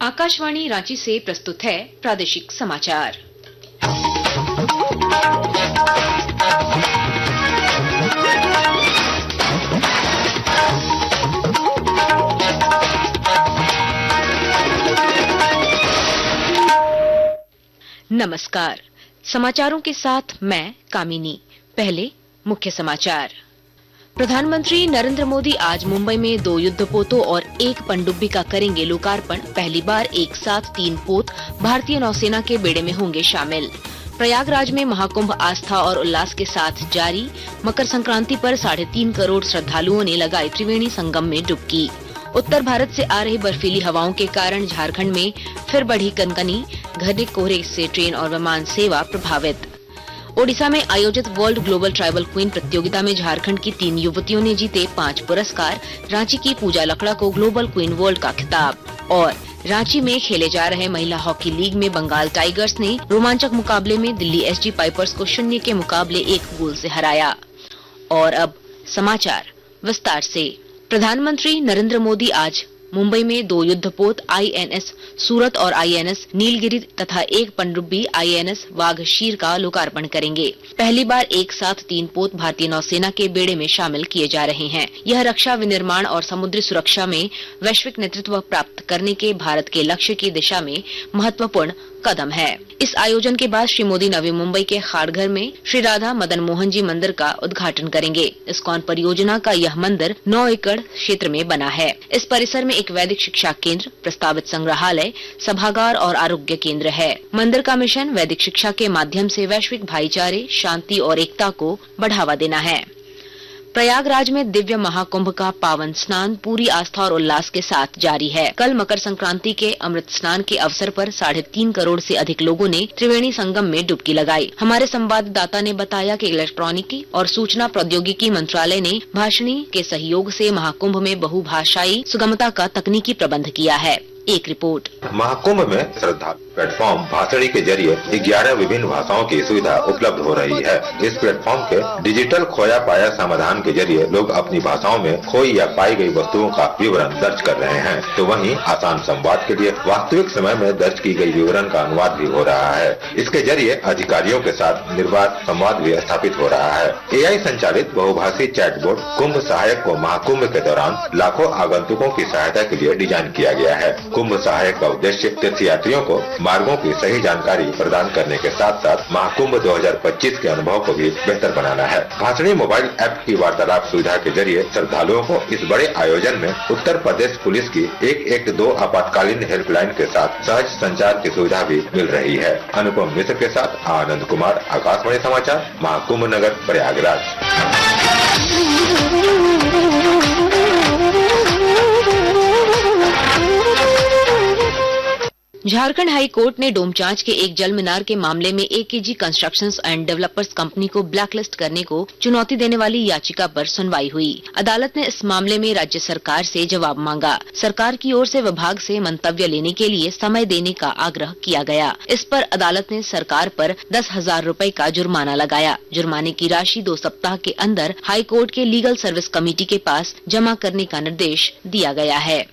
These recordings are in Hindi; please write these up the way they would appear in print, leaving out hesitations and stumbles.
आकाशवाणी रांची से प्रस्तुत है प्रादेशिक समाचार। नमस्कार, समाचारों के साथ मैं कामिनी। पहले मुख्य समाचार। प्रधानमंत्री नरेंद्र मोदी आज मुंबई में 2 युद्धपोतों और 1 पनडुब्बी का करेंगे लोकार्पण। पहली बार एक साथ 3 पोत भारतीय नौसेना के बेड़े में होंगे शामिल। प्रयागराज में महाकुंभ आस्था और उल्लास के साथ जारी। मकर संक्रांति पर 3.5 करोड़ श्रद्धालुओं ने लगाई त्रिवेणी संगम में डुबकी। उत्तर भारत से आ रही बर्फीली हवाओं के कारण झारखंड में फिर बढ़ी कनकनी। घने कोहरे से ट्रेन और विमान सेवा प्रभावित। ओडिशा में आयोजित वर्ल्ड ग्लोबल ट्राइबल क्वीन प्रतियोगिता में झारखंड की 3 युवतियों ने जीते 5 पुरस्कार। रांची की पूजा लकड़ा को ग्लोबल क्वीन वर्ल्ड का खिताब। और रांची में खेले जा रहे महिला हॉकी लीग में बंगाल टाइगर्स ने रोमांचक मुकाबले में दिल्ली एसजी पाइपर्स को 0 के मुकाबले 1 गोल से हराया। और अब समाचार विस्तार से। प्रधानमंत्री नरेंद्र मोदी आज मुंबई में 2 युद्धपोत आईएनएस सूरत और आईएनएस नीलगिरी तथा 1 पनडुब्बी आईएनएस वाघशीर का लोकार्पण करेंगे। पहली बार एक साथ 3 पोत भारतीय नौसेना के बेड़े में शामिल किए जा रहे हैं। यह रक्षा विनिर्माण और समुद्री सुरक्षा में वैश्विक नेतृत्व प्राप्त करने के भारत के लक्ष्य की दिशा में महत्वपूर्ण कदम है। इस आयोजन के बाद श्री मोदी नवी मुंबई के खाड़घर में श्री राधा मदन मोहन जी मंदिर का उद्घाटन करेंगे। इस्कॉन परियोजना का यह मंदिर 9 एकड़ क्षेत्र में बना है। इस परिसर में एक वैदिक शिक्षा केंद्र, प्रस्तावित संग्रहालय, सभागार और आरोग्य केंद्र है। मंदिर का मिशन वैदिक शिक्षा के माध्यम से वैश्विक भाईचारे, शांति और एकता को बढ़ावा देना है। प्रयागराज में दिव्य महाकुंभ का पावन स्नान पूरी आस्था और उल्लास के साथ जारी है। कल मकर संक्रांति के अमृत स्नान के अवसर पर 3.5 करोड़ से अधिक लोगों ने त्रिवेणी संगम में डुबकी लगाई। हमारे संवाददाता ने बताया कि इलेक्ट्रॉनिकी और सूचना प्रौद्योगिकी मंत्रालय ने भाषणी के सहयोग से महाकुंभ में बहुभाषाई सुगमता का तकनीकी प्रबंध किया है। एक रिपोर्ट। महाकुंभ में श्रद्धा प्लेटफॉर्म भाषणी के जरिए 11 विभिन्न भाषाओं की सुविधा उपलब्ध हो रही है। इस प्लेटफॉर्म के डिजिटल खोया पाया समाधान के जरिए लोग अपनी भाषाओं में खोई या पाई गई वस्तुओं का विवरण दर्ज कर रहे हैं, तो वहीं आसान संवाद के लिए वास्तविक समय में दर्ज की गई विवरण का अनुवाद भी हो रहा है। इसके जरिए अधिकारियों के साथ निर्बाध संवाद भी स्थापित हो रहा है। AI संचालित बहुभाषी चैटबोट कुंभ सहायक को महाकुंभ के दौरान लाखों आगंतुकों की सहायता के लिए डिजाइन किया गया है। कुंभ सहायक का उद्देश्य तीर्थयात्रियों को मार्गों की सही जानकारी प्रदान करने के साथ साथ महाकुंभ 2025 के अनुभव को भी बेहतर बनाना है। भाषणी मोबाइल ऐप की वार्तालाप सुविधा के जरिए श्रद्धालुओं को इस बड़े आयोजन में उत्तर प्रदेश पुलिस की 112 आपातकालीन हेल्पलाइन के साथ सहज संचार की सुविधा भी मिल रही है। अनुपम मिश्र के साथ आनंद कुमार, आकाशवाणी समाचार, महाकुंभ नगर, प्रयागराज। झारखंड हाई कोर्ट ने डोमचांच के एक जल मीनार के मामले में AKG constructions and developers company को ब्लैकलिस्ट करने को चुनौती देने वाली याचिका पर सुनवाई हुई। अदालत ने इस मामले में राज्य सरकार से जवाब मांगा। सरकार की ओर से विभाग से मंतव्य लेने के लिए समय देने का आग्रह किया गया। इस पर अदालत ने सरकार पर 10,000 रुपए का जुर्माना लगाया। जुर्माने की राशि 2 सप्ताह के अंदर हाई कोर्ट के लीगल सर्विस कमेटी के पास जमा करने का निर्देश दिया गया है।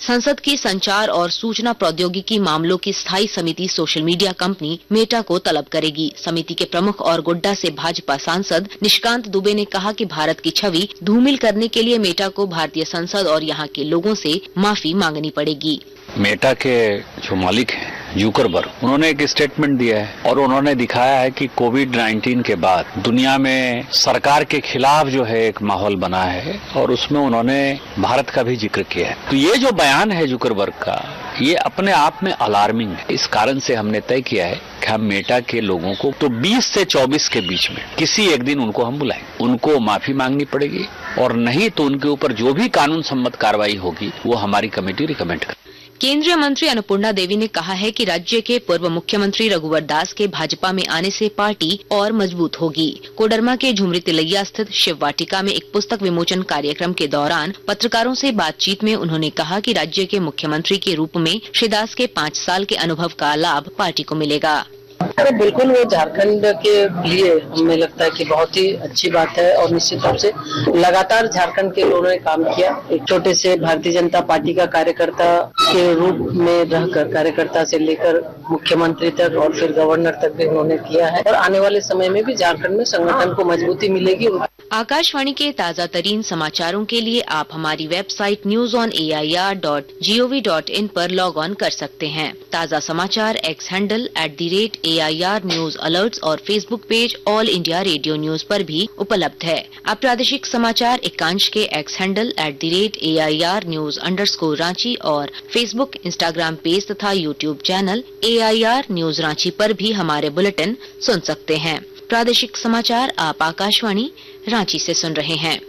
संसद की संचार और सूचना प्रौद्योगिकी मामलों की स्थायी समिति सोशल मीडिया कंपनी मेटा को तलब करेगी। समिति के प्रमुख और गोड्डा से भाजपा सांसद निशिकांत दुबे ने कहा कि भारत की छवि धूमिल करने के लिए मेटा को भारतीय संसद और यहाँ के लोगों से माफी मांगनी पड़ेगी। मेटा के जो मालिक हैं जुकरबर्ग, उन्होंने एक स्टेटमेंट दिया है और उन्होंने दिखाया है कि कोविड-19 के बाद दुनिया में सरकार के खिलाफ जो है एक माहौल बना है और उसमें उन्होंने भारत का भी जिक्र किया है। तो ये जो बयान है जुकरबर्ग का, ये अपने आप में अलार्मिंग है। इस कारण से हमने तय किया है कि हम मेटा के लोगों को तो 20 से 24 के बीच में किसी एक दिन उनको हम बुलाएंगे। उनको माफी मांगनी पड़ेगी और नहीं तो उनके ऊपर जो भी कानून सम्मत कार्रवाई होगी वो हमारी कमेटी रिकमेंड करेगी। केंद्रीय मंत्री अन्नपूर्णा देवी ने कहा है कि राज्य के पूर्व मुख्यमंत्री रघुवर दास के भाजपा में आने से पार्टी और मजबूत होगी। कोडरमा के झुमरी तिलैया स्थित शिव वाटिका में एक पुस्तक विमोचन कार्यक्रम के दौरान पत्रकारों से बातचीत में उन्होंने कहा कि राज्य के मुख्यमंत्री के रूप में श्री दास के 5 साल के अनुभव का लाभ पार्टी को मिलेगा। तो बिल्कुल वो झारखंड के लिए हमें लगता है कि बहुत ही अच्छी बात है और निश्चित रूप से लगातार झारखंड के लोगों ने काम किया। एक छोटे से भारतीय जनता पार्टी का कार्यकर्ता के रूप में रहकर कार्यकर्ता से लेकर मुख्यमंत्री तक और फिर गवर्नर तक भी उन्होंने किया है और आने वाले समय में भी झारखंड में संगठन को मजबूती मिलेगी। आकाशवाणी के ताजा तरीन समाचारों के लिए आप हमारी वेबसाइट newsonair.gov.in पर लॉग ऑन कर सकते हैं। ताजा समाचार X handle @AIR news alerts और Facebook page All India Radio news पर भी उपलब्ध है। आप प्रादेशिक समाचार एकांश के X handle @AIR news _ Ranchi और फेसबुक, इंस्टाग्राम पेज तथा YouTube channel AIR news Ranchi पर भी हमारे बुलेटिन सुन सकते हैं। प्रादेशिक समाचार आप आकाशवाणी रांची से सुन रहे हैं।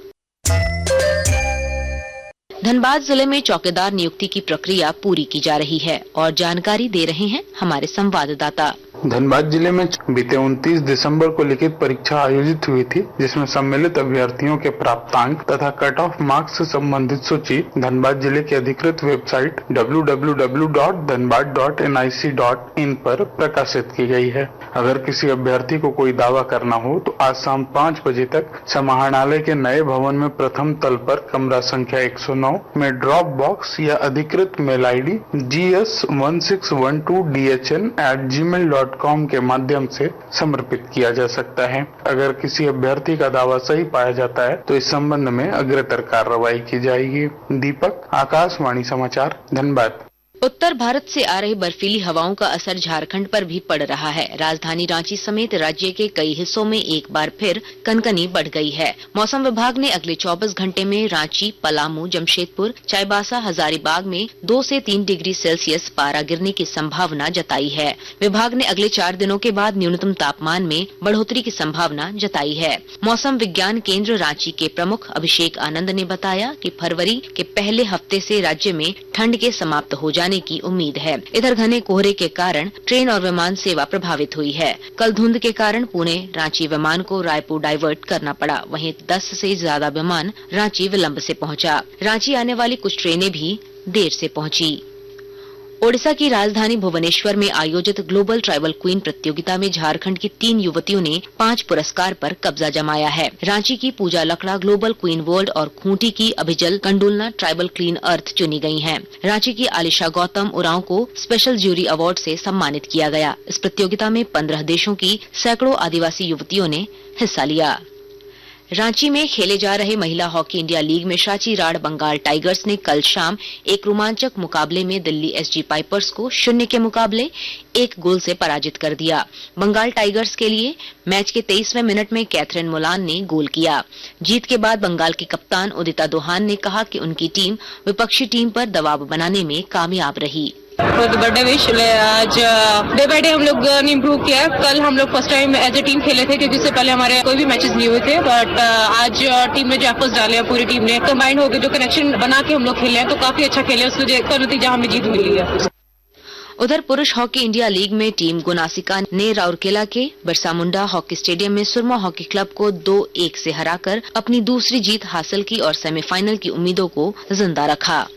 धनबाद जिले में चौकीदार नियुक्ति की प्रक्रिया पूरी की जा रही है और जानकारी दे रहे हैं हमारे संवाददाता। धनबाद जिले में बीते 29 दिसंबर को लिखित परीक्षा आयोजित हुई थी, जिसमें सम्मिलित अभ्यर्थियों के प्राप्तांक तथा कट ऑफ मार्क्स से संबंधित सूची धनबाद जिले की अधिकृत वेबसाइट www.dhanbad.nic.in पर प्रकाशित की गई है। अगर किसी अभ्यर्थी को कोई दावा करना हो तो आज शाम 5 बजे तक समाहरणालय के नए भवन में प्रथम तल पर कमरा संख्या 109 में ड्रॉप बॉक्स या अधिकृत मेल ID gs1612dhn@gmail.com के माध्यम से समर्पित किया जा सकता है। अगर किसी अभ्यर्थी का दावा सही पाया जाता है तो इस संबंध में अग्रतर कार्रवाई की जाएगी। दीपक, आकाशवाणी समाचार, धनबाद। उत्तर भारत से आ रही बर्फीली हवाओं का असर झारखंड पर भी पड़ रहा है। राजधानी रांची समेत राज्य के कई हिस्सों में एक बार फिर कनकनी बढ़ गई है। मौसम विभाग ने अगले 24 घंटे में रांची, पलामू, जमशेदपुर, चाईबासा, हजारीबाग में 2 से 3 डिग्री सेल्सियस पारा गिरने की संभावना जताई है। विभाग ने अगले 4 दिनों के बाद न्यूनतम तापमान में बढ़ोतरी की संभावना जताई है। मौसम विज्ञान केंद्र रांची के प्रमुख अभिषेक आनंद ने बताया कि फरवरी के पहले हफ्ते से राज्य में ठंड के समाप्त हो जाने की उम्मीद है। इधर घने कोहरे के कारण ट्रेन और विमान सेवा प्रभावित हुई है। कल धुंध के कारण पुणे रांची विमान को रायपुर डाइवर्ट करना पड़ा। वहीं 10 से ज्यादा विमान रांची विलंब से पहुंचा। रांची आने वाली कुछ ट्रेनें भी देर से पहुंची। ओडिशा की राजधानी भुवनेश्वर में आयोजित ग्लोबल ट्राइबल क्वीन प्रतियोगिता में झारखंड की 3 युवतियों ने 5 पुरस्कार पर कब्जा जमाया है। रांची की पूजा लकड़ा ग्लोबल क्वीन वर्ल्ड और खूंटी की अभिजल कंडुलना ट्राइबल क्लीन अर्थ चुनी गई हैं। रांची की आलिशा गौतम उरांव को स्पेशल ज्यूरी अवार्ड से सम्मानित किया गया। इस प्रतियोगिता में 15 देशों की सैकड़ों आदिवासी युवतियों ने हिस्सा लिया। रांची में खेले जा रहे महिला हॉकी इंडिया लीग में शाची राड़ बंगाल टाइगर्स ने कल शाम एक रोमांचक मुकाबले में दिल्ली एसजी पाइपर्स को 0 के मुकाबले 1 गोल से पराजित कर दिया। बंगाल टाइगर्स के लिए मैच के 23वें मिनट में कैथरीन मोलान ने गोल किया। जीत के बाद बंगाल की कप्तान उदिता दोहान ने कहा कि उनकी टीम विपक्षी टीम पर दबाव बनाने में कामयाब रही। Birthday wish. आज डे बाय डे हम लोग ने इम्प्रूव किया। कल हम लोग first time as a team खेले थे क्योंकि इससे पहले हमारे कोई भी मैचेस नहीं हुए थे, बट आज टीम ने जो एफर्ट्स डाले हैं, पूरी टीम ने कंबाइंड होकर जो कनेक्शन बना के हम लोग खेले हैं तो काफी अच्छा खेले। उसका नतीजा हमें जीत मिली है। उधर पुरुष हॉकी इंडिया लीग में टीम गुनासिका ने राउरकेला के बिरसा मुंडा हॉकी स्टेडियम में सुरमा हॉकी क्लब को 2-1 से हराकर अपनी दूसरी जीत हासिल की और सेमीफाइनल की उम्मीदों को जिंदा रखा।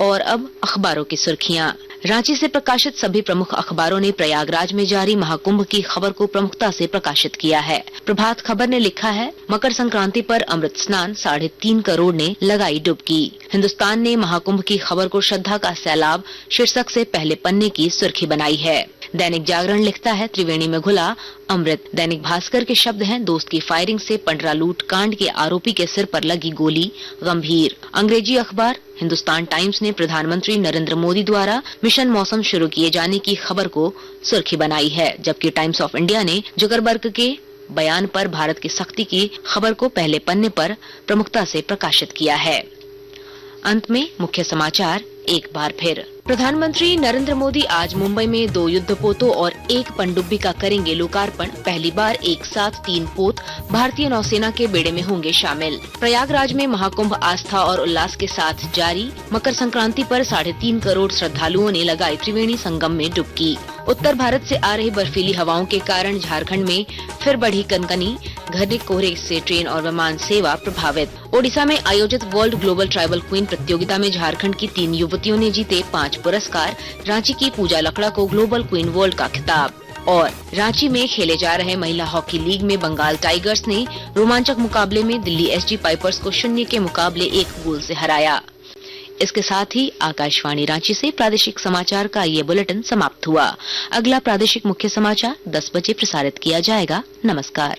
और अब अखबारों की सुर्खियां। रांची से प्रकाशित सभी प्रमुख अखबारों ने प्रयागराज में जारी महाकुंभ की खबर को प्रमुखता से प्रकाशित किया है। प्रभात खबर ने लिखा है, मकर संक्रांति पर अमृत स्नान, 3.5 करोड़ ने लगाई डुबकी। हिंदुस्तान ने महाकुंभ की खबर को श्रद्धा का सैलाब शीर्षक से पहले पन्ने की सुर्खी बनाई है। दैनिक जागरण लिखता है, त्रिवेणी में घुला अमृत। दैनिक भास्कर के शब्द हैं, दोस्त की फायरिंग से पंडरा लूट कांड के आरोपी के सिर पर लगी गोली गंभीर। अंग्रेजी अखबार हिंदुस्तान टाइम्स ने प्रधानमंत्री नरेंद्र मोदी द्वारा मिशन मौसम शुरू किए जाने की खबर को सुर्खी बनाई है, जबकि टाइम्स ऑफ इंडिया ने जुकरबर्ग के बयान पर भारत की सख्ती की खबर को पहले पन्ने पर प्रमुखता से प्रकाशित किया है। अंत में मुख्य समाचार एक बार फिर। प्रधानमंत्री नरेंद्र मोदी आज मुंबई में 2 युद्धपोतों और 1 पनडुब्बी का करेंगे लोकार्पण। पहली बार एक साथ 3 पोत भारतीय नौसेना के बेड़े में होंगे शामिल। प्रयागराज में महाकुंभ आस्था और उल्लास के साथ जारी। मकर संक्रांति पर 3.5 करोड़ श्रद्धालुओं ने लगाई त्रिवेणी संगम में डुबकी। उत्तर भारत से आ रही बर्फीली हवाओं के कारण झारखंड में फिर बढ़ी कनकनी। घने कोहरे से ट्रेन और विमान सेवा प्रभावित। ओडिशा में आयोजित वर्ल्ड ग्लोबल ट्राइबल क्वीन प्रतियोगिता में झारखंड की 3 युवतियों ने जीते 5 पुरस्कार। रांची की पूजा लकड़ा को ग्लोबल क्वीन वर्ल्ड का खिताब। और रांची में खेले जा रहे महिला हॉकी लीग में बंगाल टाइगर्स ने रोमांचक मुकाबले में दिल्ली एसजी पाइपर्स को 0 के मुकाबले 1 गोल से हराया। इसके साथ ही आकाशवाणी रांची से प्रादेशिक समाचार का ये बुलेटिन समाप्त हुआ। अगला प्रादेशिक मुख्य समाचार 10 बजे प्रसारित किया जाएगा। नमस्कार।